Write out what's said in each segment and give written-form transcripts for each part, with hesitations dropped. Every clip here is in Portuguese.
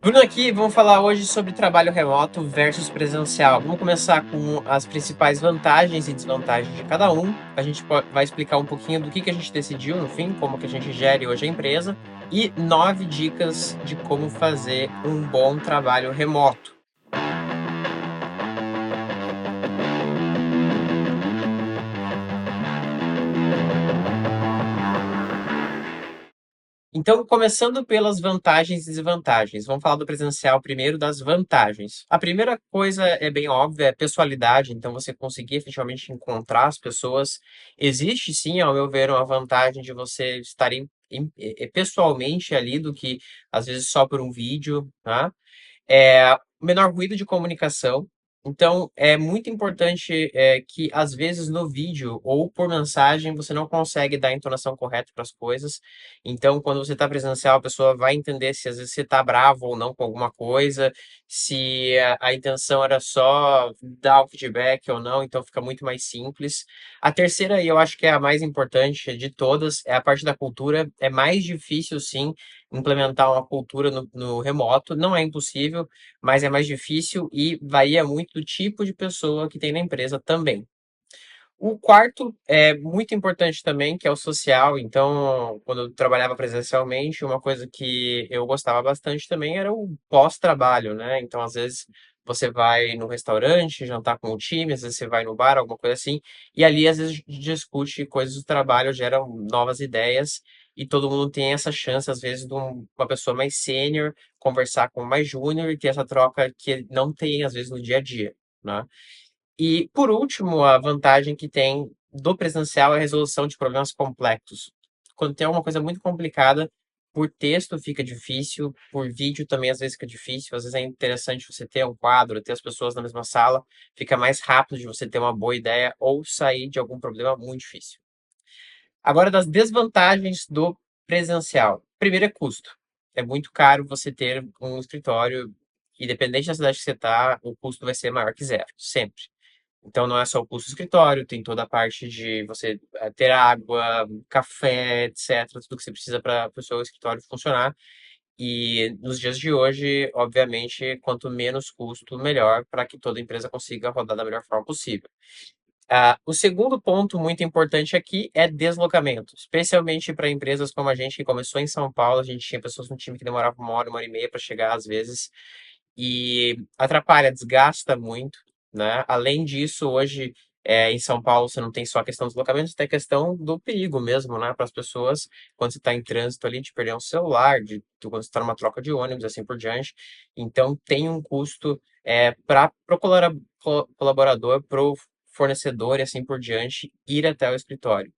Bruno aqui, vamos falar hoje sobre trabalho remoto versus presencial. Vamos começar com as principais vantagens e desvantagens de cada um. A gente vai explicar um pouquinho do que a gente decidiu no fim, como que a gente gere hoje a empresa e 9 dicas de como fazer um bom trabalho remoto. Então, começando pelas vantagens e desvantagens. Vamos falar do presencial primeiro, das vantagens. A primeira coisa é bem óbvia, é pessoalidade. Então, você conseguir efetivamente encontrar as pessoas. Existe sim, ao meu ver, uma vantagem de você estar pessoalmente ali do que às vezes só por um vídeo, tá? Menor ruído de comunicação. Então, é muito importante que, às vezes, no vídeo ou por mensagem, você não consegue dar a entonação correta para as coisas. Então, quando você está presencial, a pessoa vai entender se às vezes você está bravo ou não com alguma coisa, se a intenção era só dar o feedback ou não, então fica muito mais simples. A terceira, e eu acho que é a mais importante de todas, é a parte da cultura. É mais difícil, sim, implementar uma cultura no remoto. Não é impossível, mas é mais difícil e varia muito do tipo de pessoa que tem na empresa também. O quarto é muito importante também, que é o social. Então, quando eu trabalhava presencialmente, uma coisa que eu gostava bastante também era o pós-trabalho, né? Então, às vezes, você vai no restaurante, jantar com o time, às vezes você vai no bar, alguma coisa assim, e ali, às vezes, discute coisas do trabalho, gera novas ideias, e todo mundo tem essa chance, às vezes, de uma pessoa mais sênior conversar com uma mais júnior e ter essa troca que não tem, às vezes, no dia a dia, né? E, por último, a vantagem que tem do presencial é a resolução de problemas complexos. Quando tem alguma coisa muito complicada, por texto fica difícil, por vídeo também às vezes fica difícil. Às vezes é interessante você ter um quadro, ter as pessoas na mesma sala, fica mais rápido de você ter uma boa ideia ou sair de algum problema muito difícil. Agora, das desvantagens do presencial. Primeiro é custo. É muito caro você ter um escritório, independente da cidade que você está, o custo vai ser maior que zero, sempre. Então não é só o custo do escritório, tem toda a parte de você ter água, café, etc. Tudo que você precisa para o seu escritório funcionar. E nos dias de hoje, obviamente, quanto menos custo, melhor para que toda empresa consiga rodar da melhor forma possível. O segundo ponto muito importante aqui é deslocamento, especialmente para empresas como a gente que começou em São Paulo, a gente tinha pessoas no time que demorava uma hora e meia para chegar às vezes, e atrapalha, desgasta muito, né? Além disso, hoje em São Paulo você não tem só a questão do deslocamento, você tem a questão do perigo mesmo, né? Para as pessoas, quando você está em trânsito ali, de perder um celular, quando você está numa troca de ônibus, assim por diante. Então tem um custo para o colaborador, para o fornecedor e assim por diante, ir até o escritório.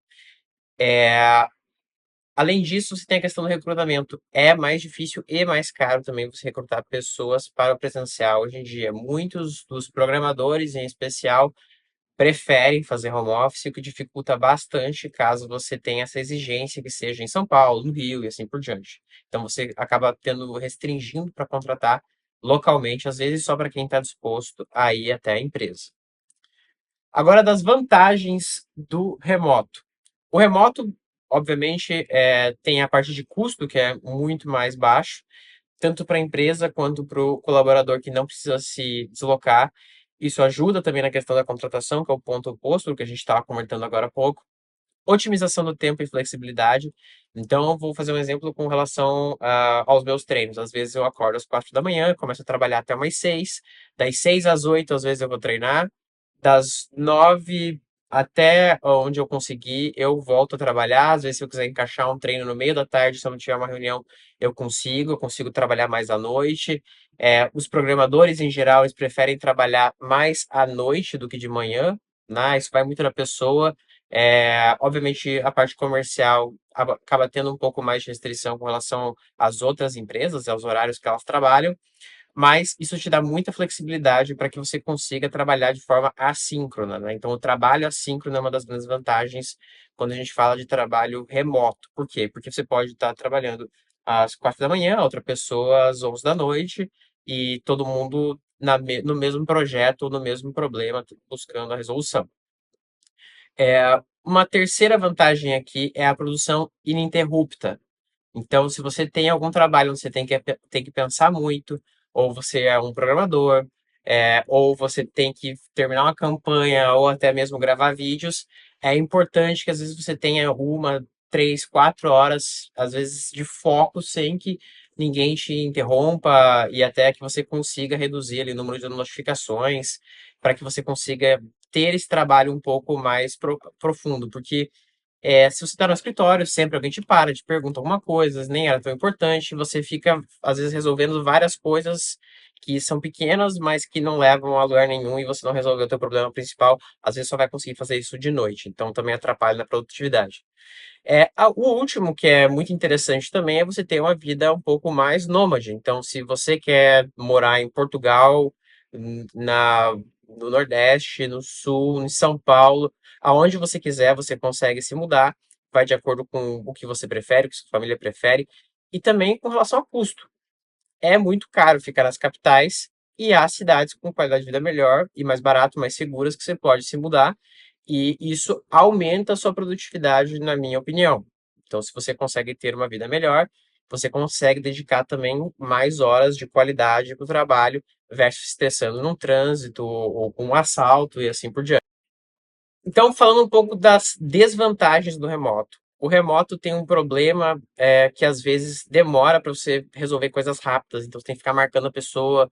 Além disso, você tem a questão do recrutamento. É mais difícil e mais caro também você recrutar pessoas para o presencial hoje em dia. Muitos dos programadores, em especial, preferem fazer home office, o que dificulta bastante caso você tenha essa exigência que seja em São Paulo, no Rio e assim por diante. Então você acaba tendo restringindo para contratar localmente, às vezes só para quem está disposto a ir até a empresa. Agora, das vantagens do remoto. O remoto, obviamente, tem a parte de custo, que é muito mais baixo, tanto para a empresa quanto para o colaborador que não precisa se deslocar. Isso ajuda também na questão da contratação, que é o ponto oposto do que a gente estava comentando agora há pouco. Otimização do tempo e flexibilidade. Então, eu vou fazer um exemplo com relação aos meus treinos. Às vezes eu acordo às 4 da manhã, começo a trabalhar até umas 6. Das 6 às 8, às vezes eu vou treinar. Das 9 até onde eu conseguir, eu volto a trabalhar. Às vezes, se eu quiser encaixar um treino no meio da tarde, se eu não tiver uma reunião, eu consigo trabalhar mais à noite. Os programadores, em geral, eles preferem trabalhar mais à noite do que de manhã, né? Isso vai muito da pessoa. Obviamente, a parte comercial acaba tendo um pouco mais de restrição com relação às outras empresas, aos horários que elas trabalham, mas isso te dá muita flexibilidade para que você consiga trabalhar de forma assíncrona, né? Então, o trabalho assíncrono é uma das grandes vantagens quando a gente fala de trabalho remoto. Por quê? Porque você pode estar trabalhando às 4 da manhã, a outra pessoa às 11 da noite, e todo mundo no mesmo projeto, no mesmo problema, buscando a resolução. Uma terceira vantagem aqui é a produção ininterrupta. Então, se você tem algum trabalho onde você tem que pensar muito, ou você é um programador, ou você tem que terminar uma campanha, ou até mesmo gravar vídeos, é importante que às vezes você tenha uma, 3, 4 horas, às vezes, de foco sem que ninguém te interrompa e até que você consiga reduzir ali o número de notificações, para que você consiga ter esse trabalho um pouco mais profundo, porque se você está no escritório, sempre alguém te para, te pergunta alguma coisa, nem era tão importante, você fica, às vezes, resolvendo várias coisas que são pequenas, mas que não levam a lugar nenhum e você não resolveu o teu problema principal, às vezes só vai conseguir fazer isso de noite, então também atrapalha na produtividade. O último, que é muito interessante também, é você ter uma vida um pouco mais nômade. Então, se você quer morar em Portugal, no Nordeste, no Sul, em São Paulo, aonde você quiser, você consegue se mudar, vai de acordo com o que você prefere, o que sua família prefere, e também com relação ao custo. É muito caro ficar nas capitais e há cidades com qualidade de vida melhor e mais barato, mais seguras que você pode se mudar e isso aumenta a sua produtividade, na minha opinião. Então, se você consegue ter uma vida melhor, você consegue dedicar também mais horas de qualidade para o trabalho versus estressando num trânsito ou com um assalto e assim por diante. Então, falando um pouco das desvantagens do remoto. O remoto tem um problema que às vezes demora para você resolver coisas rápidas. Então, você tem que ficar marcando a pessoa,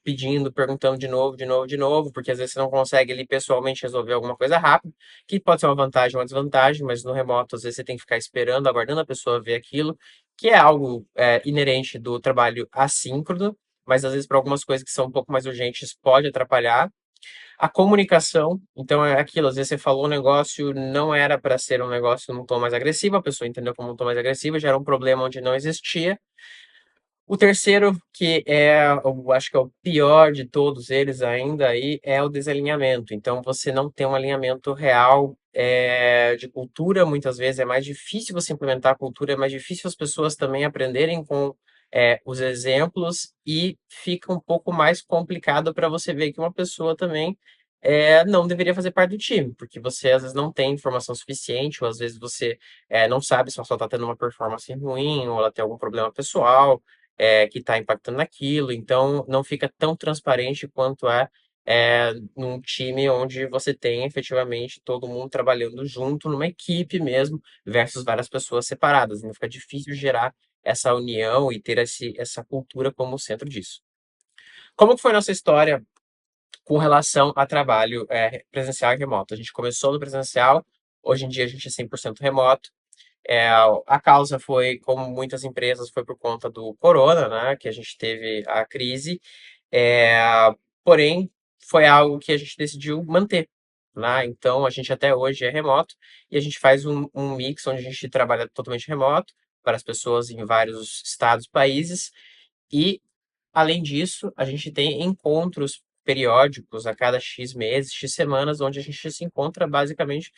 pedindo, perguntando de novo, de novo, de novo, porque às vezes você não consegue ali pessoalmente resolver alguma coisa rápido, que pode ser uma vantagem ou uma desvantagem, mas no remoto, às vezes você tem que ficar esperando, aguardando a pessoa ver aquilo, que é algo inerente do trabalho assíncrono, mas às vezes para algumas coisas que são um pouco mais urgentes pode atrapalhar. A comunicação, então é aquilo, às vezes você falou um negócio, não era para ser um negócio num tom mais agressivo, a pessoa entendeu como um tom mais agressivo, gera um problema onde não existia. O terceiro, que eu acho que é o pior de todos eles ainda aí, é o desalinhamento. Então você não tem um alinhamento real de cultura, muitas vezes é mais difícil você implementar a cultura, é mais difícil as pessoas também aprenderem com os exemplos e fica um pouco mais complicado para você ver que uma pessoa também não deveria fazer parte do time, porque você às vezes não tem informação suficiente, ou às vezes você não sabe se a pessoa está tendo uma performance ruim, ou ela tem algum problema pessoal que está impactando naquilo, então não fica tão transparente quanto num time onde você tem efetivamente todo mundo trabalhando junto, numa equipe mesmo, versus várias pessoas separadas. Então fica difícil gerar essa união e ter essa cultura como centro disso. Como que foi a nossa história com relação a trabalho presencial e remoto? A gente começou no presencial, hoje em dia a gente é 100% remoto. A causa foi, como muitas empresas, foi por conta do corona, né, que a gente teve a crise, é, porém, foi algo que a gente decidiu manter, né? Então, a gente até hoje é remoto e a gente faz um mix onde a gente trabalha totalmente remoto para as pessoas em vários estados, países, e além disso, a gente tem encontros periódicos a cada X meses, X semanas, onde a gente se encontra basicamente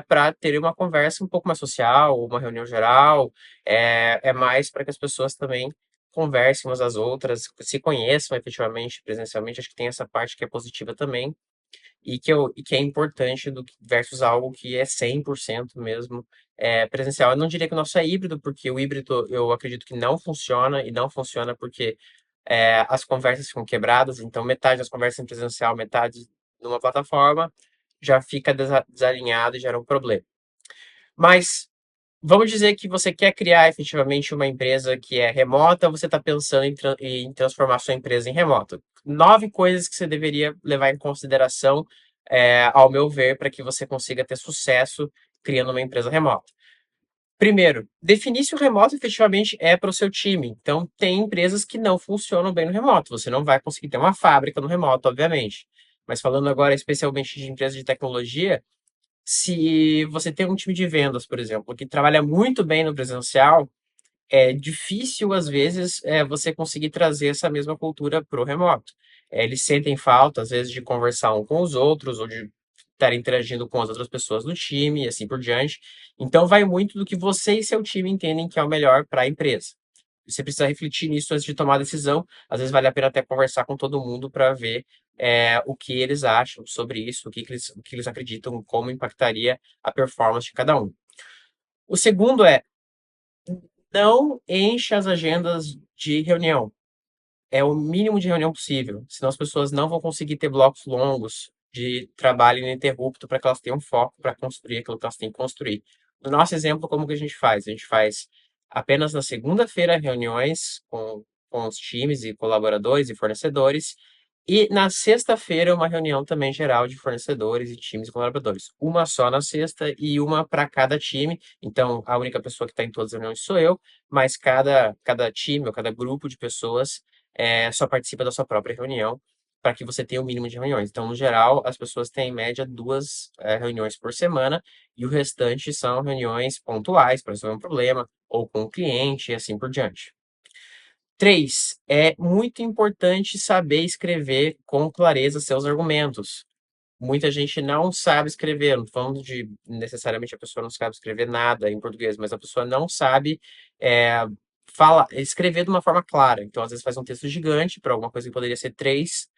para ter uma conversa um pouco mais social, uma reunião geral, é mais para que as pessoas também conversem umas às outras, se conheçam efetivamente, presencialmente. Acho que tem essa parte que é positiva também e que é importante versus algo que é 100% mesmo presencial. Eu não diria que o nosso é híbrido, porque o híbrido eu acredito que não funciona, e não funciona porque as conversas ficam quebradas, então metade das conversas em presencial, metade numa plataforma, já fica desalinhado e gera um problema. Mas vamos dizer que você quer criar efetivamente uma empresa que é remota, você está pensando em transformar sua empresa em remota. 9 coisas que você deveria levar em consideração, ao meu ver, para que você consiga ter sucesso criando uma empresa remota. Primeiro, definir se o remoto efetivamente é para o seu time. Então, tem empresas que não funcionam bem no remoto. Você não vai conseguir ter uma fábrica no remoto, obviamente. Mas falando agora especialmente de empresas de tecnologia, se você tem um time de vendas, por exemplo, que trabalha muito bem no presencial, é difícil, às vezes, você conseguir trazer essa mesma cultura para o remoto. Eles sentem falta, às vezes, de conversar um com os outros, ou de estar interagindo com as outras pessoas do time, e assim por diante. Então, vai muito do que você e seu time entendem que é o melhor para a empresa. Você precisa refletir nisso antes de tomar a decisão. Às vezes, vale a pena até conversar com todo mundo para ver o que eles acham sobre isso, o que eles acreditam, como impactaria a performance de cada um. O segundo Não enche as agendas de reunião. É o mínimo de reunião possível, senão as pessoas não vão conseguir ter blocos longos de trabalho ininterrupto para que elas tenham foco para construir aquilo que elas têm que construir. No nosso exemplo, como que a gente faz? A gente faz apenas na segunda-feira reuniões com os times e colaboradores e fornecedores, e na sexta-feira uma reunião também geral de fornecedores e times e colaboradores. Uma só na sexta e uma para cada time. Então, a única pessoa que está em todas as reuniões sou eu, mas cada time ou cada grupo de pessoas só participa da sua própria reunião para que você tenha o mínimo de reuniões. Então, no geral, as pessoas têm em média duas reuniões por semana e o restante são reuniões pontuais para resolver um problema ou com o cliente e assim por diante. Três, é muito importante saber escrever com clareza seus argumentos. Muita gente não sabe escrever, não tô falando de necessariamente a pessoa não sabe escrever nada em português, mas a pessoa não sabe é, escrever de uma forma clara. Então, às vezes, faz um texto gigante para alguma coisa que poderia ser três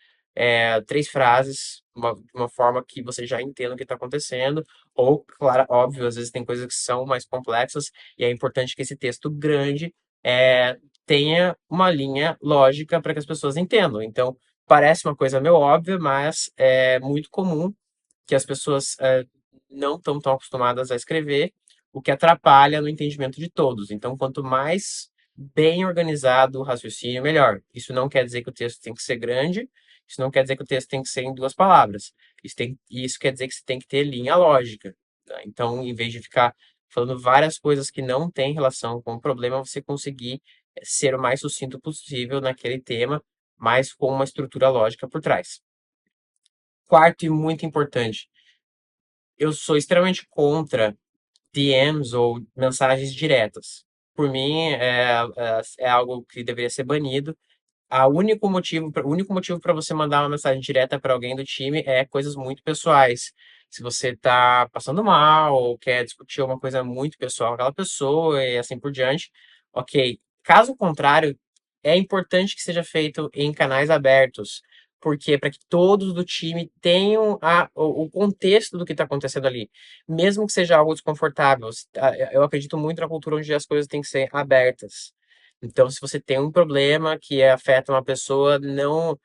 frases, de uma forma que você já entenda o que está acontecendo, ou, claro, óbvio, às vezes tem coisas que são mais complexas, e é importante que esse texto grande é, tenha uma linha lógica para que as pessoas entendam. Então, parece uma coisa meio óbvia, mas é muito comum que as pessoas não estão tão acostumadas a escrever, o que atrapalha no entendimento de todos. Então, quanto mais bem organizado o raciocínio, melhor. Isso não quer dizer que o texto tem que ser grande, isso não quer dizer que o texto tem que ser em duas palavras. Isso quer dizer que você tem que ter linha lógica. Tá? Então, em vez de ficar falando várias coisas que não têm relação com o problema, você conseguir ser o mais sucinto possível naquele tema, mas com uma estrutura lógica por trás. Quarto e muito importante, eu sou extremamente contra DMs ou mensagens diretas. Por mim, é algo que deveria ser banido. O único motivo para você mandar uma mensagem direta para alguém do time é coisas muito pessoais. Se você está passando mal ou quer discutir uma coisa muito pessoal com aquela pessoa e assim por diante, ok. Caso contrário, é importante que seja feito em canais abertos. Porque para que todos do time tenham o contexto do que está acontecendo ali, mesmo que seja algo desconfortável. Eu acredito muito na cultura onde as coisas têm que ser abertas. Então, se você tem um problema que afeta uma pessoa, não.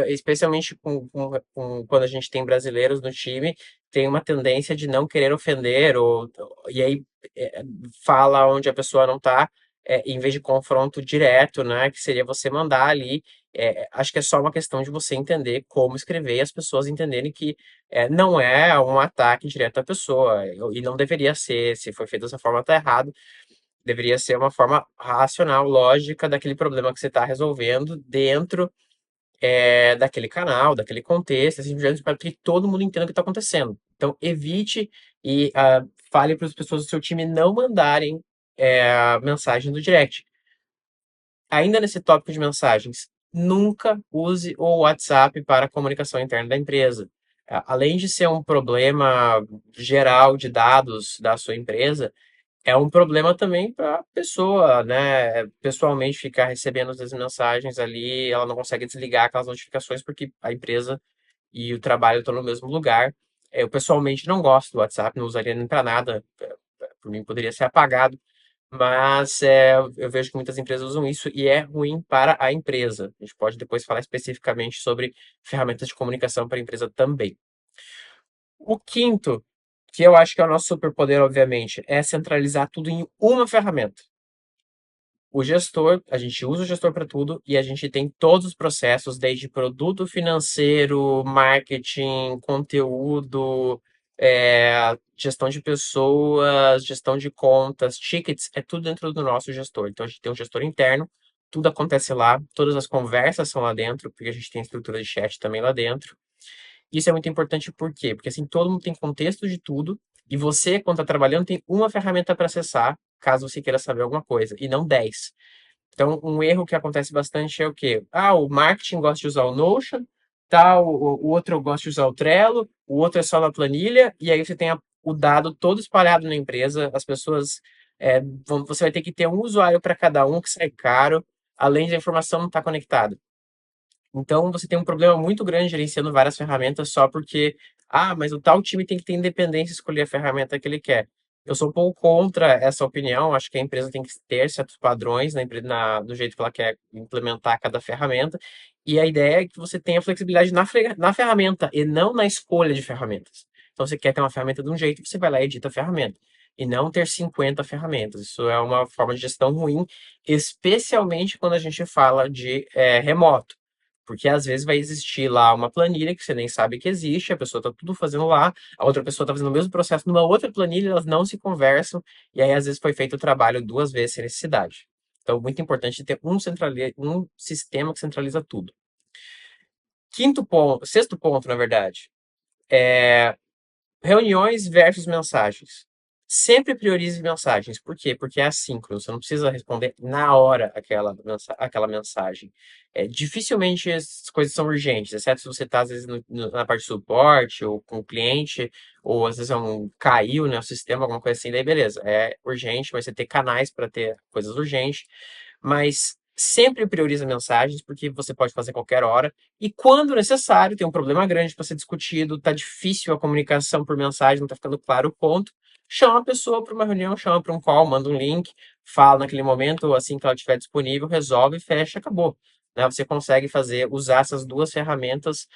Especialmente quando a gente tem brasileiros no time, tem uma tendência de não querer ofender, e aí é, fala onde a pessoa não está, em vez de confronto direto, né? Que seria você mandar ali. Acho que é só uma questão de você entender como escrever e as pessoas entenderem que não é um ataque direto à pessoa, e não deveria ser, se foi feito dessa forma, está errado. Deveria ser uma forma racional, lógica daquele problema que você está resolvendo dentro daquele canal, daquele contexto, assim, para que todo mundo entenda o que está acontecendo. Então, evite e fale para as pessoas do seu time não mandarem mensagem do direct. Ainda nesse tópico de mensagens, nunca use o WhatsApp para a comunicação interna da empresa. Além de ser um problema geral de dados da sua empresa, é um problema também para a pessoa, né? Pessoalmente ficar recebendo as mensagens ali, ela não consegue desligar aquelas notificações porque a empresa e o trabalho estão no mesmo lugar. Eu pessoalmente não gosto do WhatsApp, não usaria nem para nada. Por mim poderia ser apagado, mas eu vejo que muitas empresas usam isso e é ruim para a empresa. A gente pode depois falar especificamente sobre ferramentas de comunicação para a empresa também. O quinto, que eu acho que é o nosso superpoder, obviamente, é centralizar tudo em uma ferramenta. O gestor, a gente usa o gestor para tudo e a gente tem todos os processos, desde produto financeiro, marketing, conteúdo, gestão de pessoas, gestão de contas, tickets, é tudo dentro do nosso gestor. Então a gente tem um gestor interno, tudo acontece lá, todas as conversas são lá dentro, porque a gente tem estrutura de chat também lá dentro. Isso é muito importante por quê? Porque assim, todo mundo tem contexto de tudo, e você, quando está trabalhando, tem uma ferramenta para acessar, caso você queira saber alguma coisa, e não 10. Então, um erro que acontece bastante é o quê? O marketing gosta de usar o Notion, o outro gosta de usar o Trello, o outro é só na planilha, e aí você tem o dado todo espalhado na empresa, as pessoas. Você vai ter que ter um usuário para cada um, que sai caro, além de a informação não estar conectada. Então, você tem um problema muito grande gerenciando várias ferramentas só porque, mas o tal time tem que ter independência e escolher a ferramenta que ele quer. Eu sou um pouco contra essa opinião. Acho que a empresa tem que ter certos padrões do jeito que ela quer implementar cada ferramenta. E a ideia é que você tenha flexibilidade na ferramenta e não na escolha de ferramentas. Então, você quer ter uma ferramenta de um jeito, você vai lá e edita a ferramenta. E não ter 50 ferramentas. Isso é uma forma de gestão ruim, especialmente quando a gente fala de remoto. Porque às vezes vai existir lá uma planilha que você nem sabe que existe, a pessoa está tudo fazendo lá, a outra pessoa está fazendo o mesmo processo numa outra planilha, elas não se conversam, e aí às vezes foi feito o trabalho duas vezes sem necessidade. Então, muito importante ter um sistema que centraliza tudo. Quinto ponto, sexto ponto, na verdade, reuniões versus mensagens. Sempre priorize mensagens. Por quê? Porque é assíncrono. Você não precisa responder na hora aquela mensagem. Dificilmente as coisas são urgentes, exceto se você está, às vezes, na parte de suporte, ou com o cliente, ou às vezes caiu, né, o sistema, alguma coisa assim, daí beleza. É urgente, mas você ter canais para ter coisas urgentes. Mas sempre prioriza mensagens, porque você pode fazer a qualquer hora. E quando necessário, tem um problema grande para ser discutido, tá difícil a comunicação por mensagem, não tá ficando claro o ponto. Chama a pessoa para uma reunião, chama para um call, manda um link, fala naquele momento, ou assim que ela estiver disponível, resolve, fecha, acabou. Né? Você consegue usar essas duas ferramentas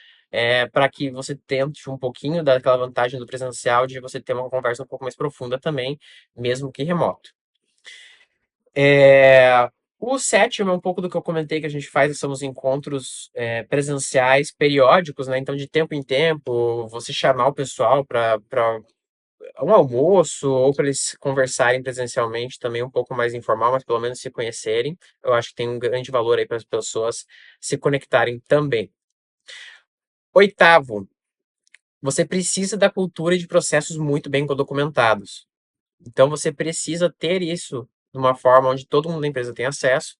para que você tente um pouquinho daquela vantagem do presencial de você ter uma conversa um pouco mais profunda também, mesmo que remoto. É, o sétimo é um pouco do que eu comentei que a gente faz, são os encontros presenciais periódicos, né? Então, de tempo em tempo, você chamar o pessoal para um almoço ou para eles conversarem presencialmente também um pouco mais informal, mas pelo menos se conhecerem. Eu acho que tem um grande valor aí para as pessoas se conectarem também. Oitavo, você precisa da cultura de processos muito bem documentados. Então você precisa ter isso de uma forma onde todo mundo da empresa tem acesso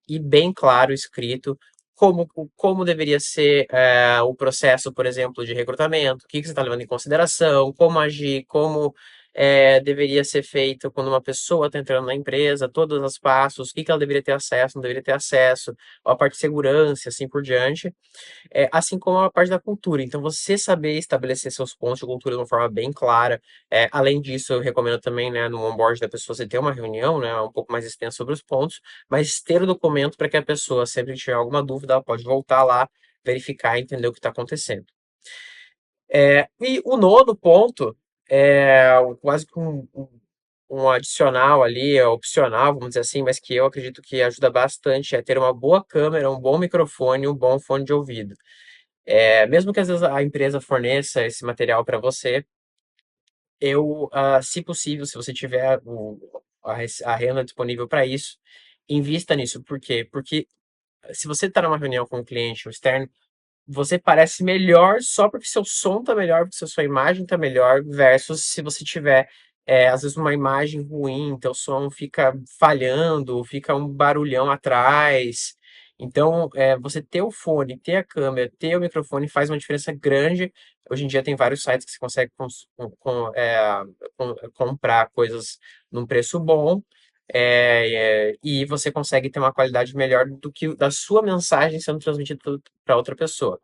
e bem claro escrito como deveria ser o processo, por exemplo, de recrutamento, o que você está levando em consideração, como agir, como deveria ser feito quando uma pessoa está entrando na empresa, todos os passos, o que ela deveria ter acesso, não deveria ter acesso, a parte de segurança, assim por diante. Assim como a parte da cultura. Então, você saber estabelecer seus pontos de cultura de uma forma bem clara. Além disso, eu recomendo também, né, no onboard da pessoa, você ter uma reunião, né, um pouco mais extensa sobre os pontos, mas ter o documento para que a pessoa, sempre que tiver alguma dúvida, ela pode voltar lá, verificar e entender o que está acontecendo. E o nono ponto quase que um adicional ali, opcional, vamos dizer assim, mas que eu acredito que ajuda bastante, é ter uma boa câmera, um bom microfone, um bom fone de ouvido. Mesmo que às vezes a empresa forneça esse material para você, se possível, se você tiver a renda disponível para isso, invista nisso. Por quê? Porque se você está numa reunião com um cliente externo, você parece melhor só porque seu som tá melhor, porque sua imagem tá melhor, versus se você tiver, às vezes, uma imagem ruim, teu som fica falhando, fica um barulhão atrás. Então, você ter o fone, ter a câmera, ter o microfone faz uma diferença grande. Hoje em dia tem vários sites que você consegue comprar coisas num preço bom, e você consegue ter uma qualidade melhor do que da sua mensagem sendo transmitida para outra pessoa.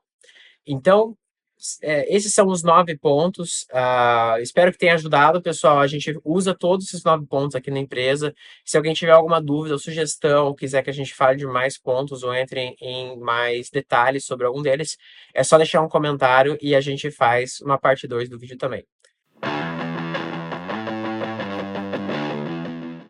Então, esses são os 9 pontos. Espero que tenha ajudado, pessoal. A gente usa todos esses 9 pontos aqui na empresa. Se alguém tiver alguma dúvida ou sugestão, ou quiser que a gente fale de mais pontos ou entre em mais detalhes sobre algum deles, é só deixar um comentário e a gente faz uma parte 2 do vídeo também.